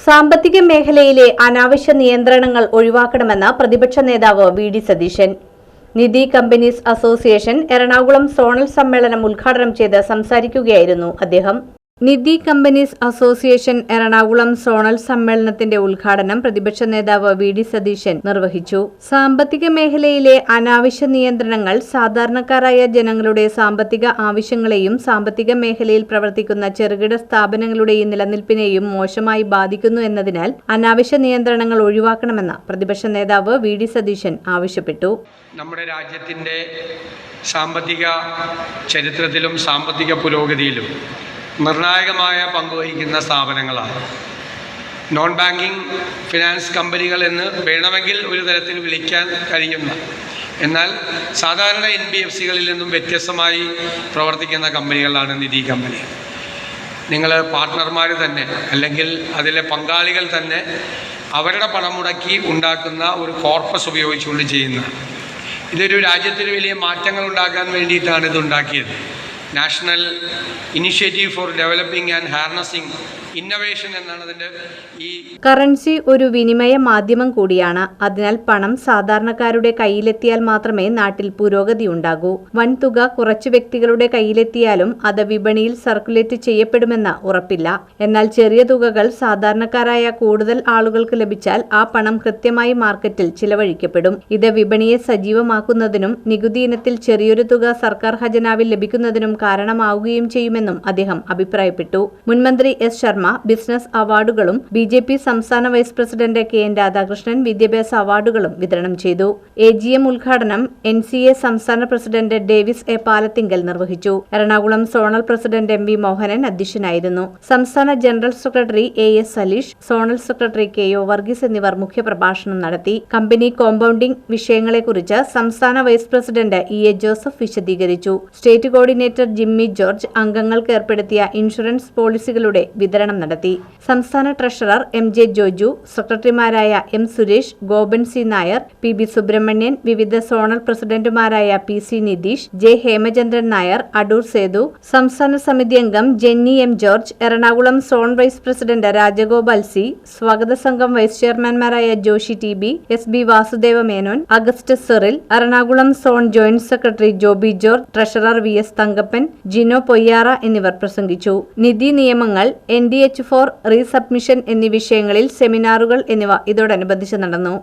സാമ്പത്തിക മേഖലയിലെ അനാവശ്യ നിയന്ത്രണങ്ങൾ ഒഴിവാക്കണമെന്ന് പ്രതിപക്ഷ നേതാവ് വി.ഡി. സതീശൻ. നിധി കമ്പനീസ് അസോസിയേഷൻ എറണാകുളം സോണൽ സമ്മേളനം ഉദ്ഘാടനം ചെയ്ത് സംസാരിക്കുകയായിരുന്നു അദ്ദേഹം. നിധി കമ്പനീസ് അസോസിയേഷൻ എറണാകുളം സോണൽ സമ്മേളനത്തിന്റെ ഉദ്ഘാടനം പ്രതിപക്ഷ നേതാവ് വി.ഡി. സതീശൻ നിർവഹിച്ചു. സാമ്പത്തിക മേഖലയിലെ അനാവശ്യ നിയന്ത്രണങ്ങൾ സാധാരണക്കാരായ ജനങ്ങളുടെ സാമ്പത്തിക ആവശ്യങ്ങളെയും സാമ്പത്തിക മേഖലയിൽ പ്രവർത്തിക്കുന്ന ചെറുകിട സ്ഥാപനങ്ങളുടെയും നിലനിൽപ്പിനെയും മോശമായി ബാധിക്കുന്നു എന്നതിനാൽ അനാവശ്യ നിയന്ത്രണങ്ങൾ ഒഴിവാക്കണമെന്ന് പ്രതിപക്ഷ നേതാവ് വി.ഡി. സതീശൻ ആവശ്യപ്പെട്ടു. നമ്മുടെ രാജ്യത്തിന്റെ സാമ്പത്തിക ചരിത്രത്തിലും സാമ്പത്തിക പുരോഗതിയിലും നിർണായകമായ പങ്കുവഹിക്കുന്ന സ്ഥാപനങ്ങളാണ് നോൺ ബാങ്കിങ് ഫിനാൻസ് കമ്പനികൾ എന്ന് വേണമെങ്കിൽ ഒരു തരത്തിൽ വിളിക്കാൻ കഴിയുന്ന, എന്നാൽ സാധാരണ NBFCകളിൽ നിന്നും വ്യത്യസ്തമായി പ്രവർത്തിക്കുന്ന കമ്പനികളാണ് നിധി കമ്പനി. നിങ്ങൾ പാർട്ട്ണർമാർ തന്നെ അല്ലെങ്കിൽ അതിലെ പങ്കാളികൾ തന്നെ അവരുടെ പണം മുടക്കി ഉണ്ടാക്കുന്ന ഒരു കോർപ്പസ് ഉപയോഗിച്ചുകൊണ്ട് ചെയ്യുന്ന ഇതൊരു രാജ്യത്തിന് വലിയ മാറ്റങ്ങൾ ഉണ്ടാക്കാൻ വേണ്ടിയിട്ടാണ് ഇത് ഉണ്ടാക്കിയത്. National initiative four developing and harnessing innovation എന്നാണ് അതിൻ്റെ. ഈ കറൻസി ഒരു വിനിമയ മാധ്യമം കൂടിയാണ്. അതിനാൽ പണം സാധാരണക്കാരുടെ കയ്യിലെത്തിയാൽ മാത്രമേ നാട്ടിൽ പുരോഗതി ഉണ്ടാകൂ. വൻതുക കുറച്ച് വ്യക്തികളുടെ കയ്യിലെത്തിയാലും അത് വിപണിയിൽ സർക്കുലേറ്റ് ചെയ്യപ്പെടുമെന്ന് ഉറപ്പില്ല. എന്നാൽ ചെറിയ തുകകൾ സാധാരണക്കാരായ കൂടുതൽ ആളുകൾക്ക് ലഭിച്ചാൽ ആ പണം കൃത്യമായി മാർക്കറ്റിൽ ചിലവഴിക്കപ്പെടും. ഇത് വിപണിയെ സജീവമാക്കുന്നതിനും നികുതി ഇനത്തിൽ ചെറിയൊരു തുക സർക്കാർ ഖജനാവിൽ ലഭിക്കുന്നതിനും കാരണമാവുകയും ചെയ്യുമെന്നും അദ്ദേഹം അഭിപ്രായപ്പെട്ടു. മുൻമന്ത്രി എസ്. ശർമ്മ ബിസിനസ് അവാർഡുകളും BJP സംസ്ഥാന വൈസ് പ്രസിഡന്റ് KN രാധാകൃഷ്ണൻ വിദ്യാഭ്യാസ അവാർഡുകളും വിതരണം ചെയ്തു. AGM ഉദ്ഘാടനം NCA സംസ്ഥാന പ്രസിഡന്റ് ഡേവിസ് എ. പാലത്തിങ്കൽ നിർവഹിച്ചു. Ernakulam zonal president MV Mohanan അധ്യക്ഷനായിരുന്നു. സംസ്ഥാന general secretary AS Saleesh, zonal secretary KO Varghese എന്നിവർ മുഖ്യപ്രഭാഷണം നടത്തി. കമ്പനി കോമ്പൗണ്ടിംഗ് വിഷയങ്ങളെക്കുറിച്ച് സംസ്ഥാന വൈസ് പ്രസിഡന്റ് EA ജോസഫ് വിശദീകരിച്ചു. സ്റ്റേറ്റ് കോർഡിനേറ്റർ ജിമ്മി ജോർജ് അംഗങ്ങൾക്ക് ഏർപ്പെടുത്തിയ ഇൻഷുറൻസ് പോളിസികളുടെ വിതരണം നടത്തി. സംസ്ഥാന ട്രഷറർ MJ ജോജു, സെക്രട്ടറിമാരായ M. Suresh, Gopan C. Nair, PB Subramanian, വിവിധ സോണൽ പ്രസിഡന്റുമാരായ PC നിതീഷ്, J. ഹേമചന്ദ്രൻ നായർ, അടൂർ സേതു, സംസ്ഥാന സമിതി അംഗം Jenny M. George, Ernakulam zone vice president Rajagopal C, സ്വാഗത സംഘം വൈസ് ചെയർമാൻമാരായ Joshy TB, SB Vasudeva Menon, Augustus Cyril, Ernakulam zone joint secretary Joby George, treasurer VS Thankappan, Jino Poyyara എന്നിവർ പ്രസംഗിച്ചു. നിധി നിയമങ്ങൾ, NDH4 റീസബ്മിഷൻ എന്നീ വിഷയങ്ങളിൽ സെമിനാറുകൾ എന്നിവ ഇതോടനുബന്ധിച്ച് നടന്നു.